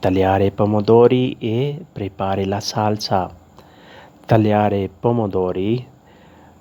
tagliare pomodori e preparare la salsa, tagliare pomodori,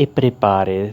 e preparare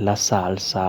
la salsa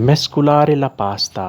mescolare la pasta,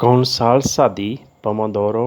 con salsa di pomodoro,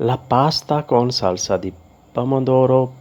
la pasta con salsa di pomodoro,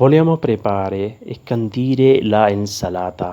vogliamo preparare e condire la insalata,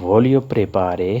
voglio preparare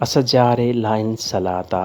assaggiare la insalata,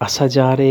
assaggiare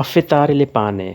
affettare le pane,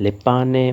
le pane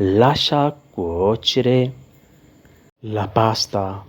lascia cuocere la pasta,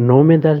nome del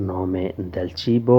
nome del cibo,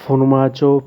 formaggio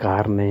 carne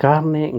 carne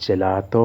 gelato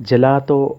gelato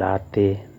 latte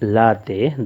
latte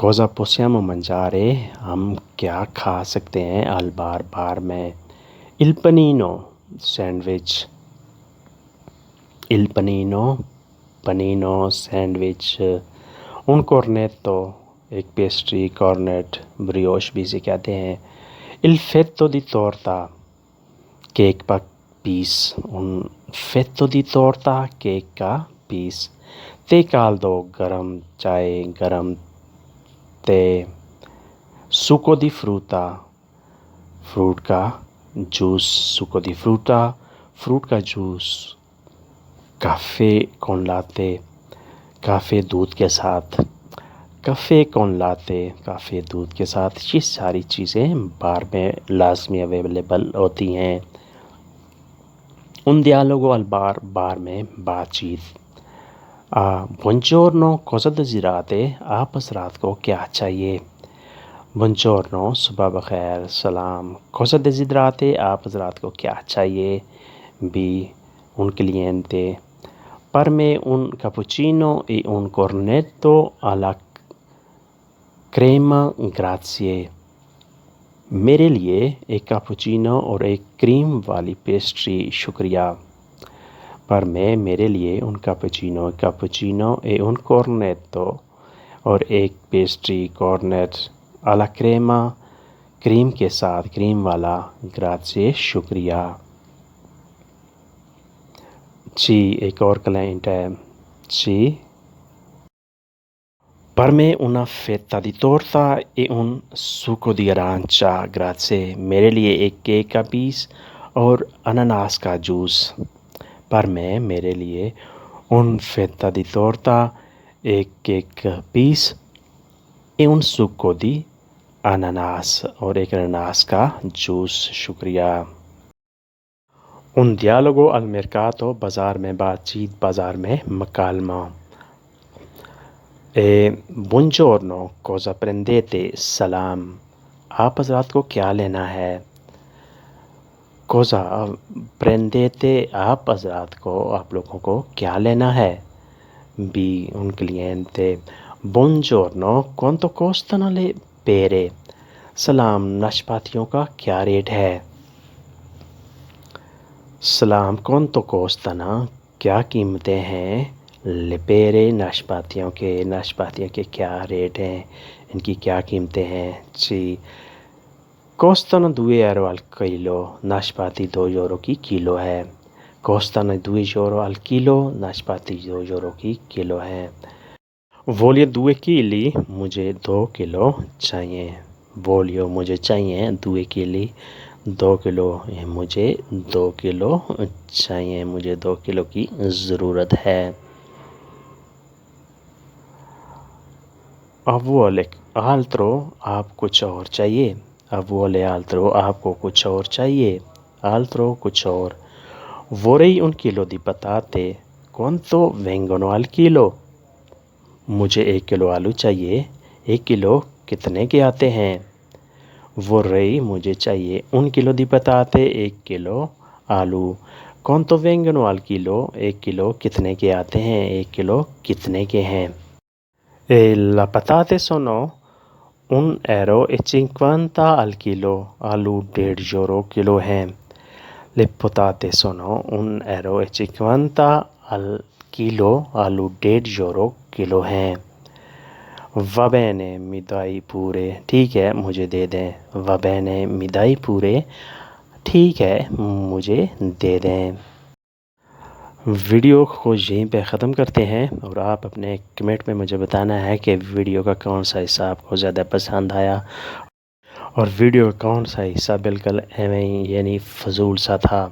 Cosa possiamo mangiare? ہم کیا کھا سکتے ہیں al bar بار میں. Il panino sandwich. Il panino panino sandwich. Un cornetto ایک pastry کارنیٹ بریوش بھی اسے کہتے ہیں. Il fetto di torta cake کا پیس. Un fetto di torta cake کا پیس. Tè caldo گرم چائے گرم تے. Succo di frutta فروٹ کا juice. Succo di frutta fruit کا جوس. Caffè con latte کافی دودھ کے ساتھ. کافے کون لاتے کافی دودھ کے ساتھ. یہ ساری چیزیں بار میں لازمی اویلیبل ہوتی ہیں. Un dialogo al bar بار میں بات چیت. Buongiorno cosa desiderate آپ حضرات کو کیا چاہیے. Buongiorno صبح بخیر سلام. Cosa desiderate آپ حضرات کو کیا چاہیے. B un cliente per me un cappuccino e un cornetto alla crema grazie. میرے لیے ایک کیپوچینو اور ایک کریم والی پیسٹری شکریہ. پر میں میرے لیے ان کیپوچینو اے ان کورنیٹو اور ایک پیسٹری کورنیٹ الا کریما کریم کے ساتھ کریم والا. گراتسے شکریہ. جی ایک اور کلائنٹ ہے. جی Per me una fetta di torta e un succo di arancia grazie. میرے لیے ایک کیک کا پیس اور اناناس کا جوس. پر میں میرے لیے un fetta di torta ایک کیک کا پیس e un succo di ananas اور ایک اناناس کا جوس شکریہ. Un dialogo al mercato بازار میں بات چیت بازار میں مکالمہ. Buongiorno cosa prendete سلام آپ حضرات کو کیا لینا ہے. Cosa prendete آپ حضرات کو آپ لوگوں کو کیا لینا ہے. B un cliente Buongiorno quanto costano le pere سلام ناشپاتیوں کا کیا ریٹ ہے. سلام quanto costano کیا قیمتیں ہیں. لے پیرے ناشپاتیوں کے کیا ریٹ ہیں ان کی کیا قیمتیں ہیں. جی costano 2 euro al chilo ناشپاتی 2 euro کی کلو ہے. costano 2 euro al chilo ناشپاتی 2 euro کی کلو ہے. voglio 2 chili مجھے 2 کلو چاہیے. voglio مجھے چاہیے 2 chili 2 کلو مجھے 2 کلو چاہیے مجھے 2 کلو کی ضرورت ہے. اب vuole altro آپ کچھ اور چاہیے. اب vuole altro آپ کو کچھ اور چاہیے. altro کچھ اور. vorrei un chilo di patate quanto vengono al chilo مجھے 1 کلو آلو چاہیے 1 کلو کتنے کے آتے ہیں. vorrei مجھے چاہیے un chilo di patate 1 کلو آلو. quanto vengono al chilo 1 کلو کتنے کے آتے ہیں 1 کلو کتنے کے ہیں. Le patate sono 1,50 euro al chilo آلو 1.5 یورو کلو ہیں. Le patate sono 1,50 euro al chilo آلو 1.5 یورو کلو ہیں. Va bene mi dai pure ٹھیک ہے مجھے دے دیں. Va bene mi dai pure ٹھیک ہے مجھے دے دیں. ویڈیو کو یہیں پہ ختم کرتے ہیں اور آپ اپنے کمنٹ میں مجھے بتانا ہے کہ ویڈیو کا کون سا حصہ آپ کو زیادہ پسند آیا اور ویڈیو کا کون سا حصہ بالکل ایویں یعنی فضول سا تھا.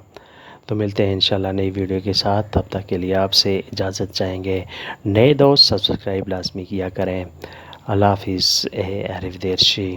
تو ملتے ہیں انشاءاللہ نئی ویڈیو کے ساتھ. تب تک کے لیے آپ سے اجازت چاہیں گے. نئے دوست سبسکرائب لازمی کیا کریں. اللہ حافظ. arrivederci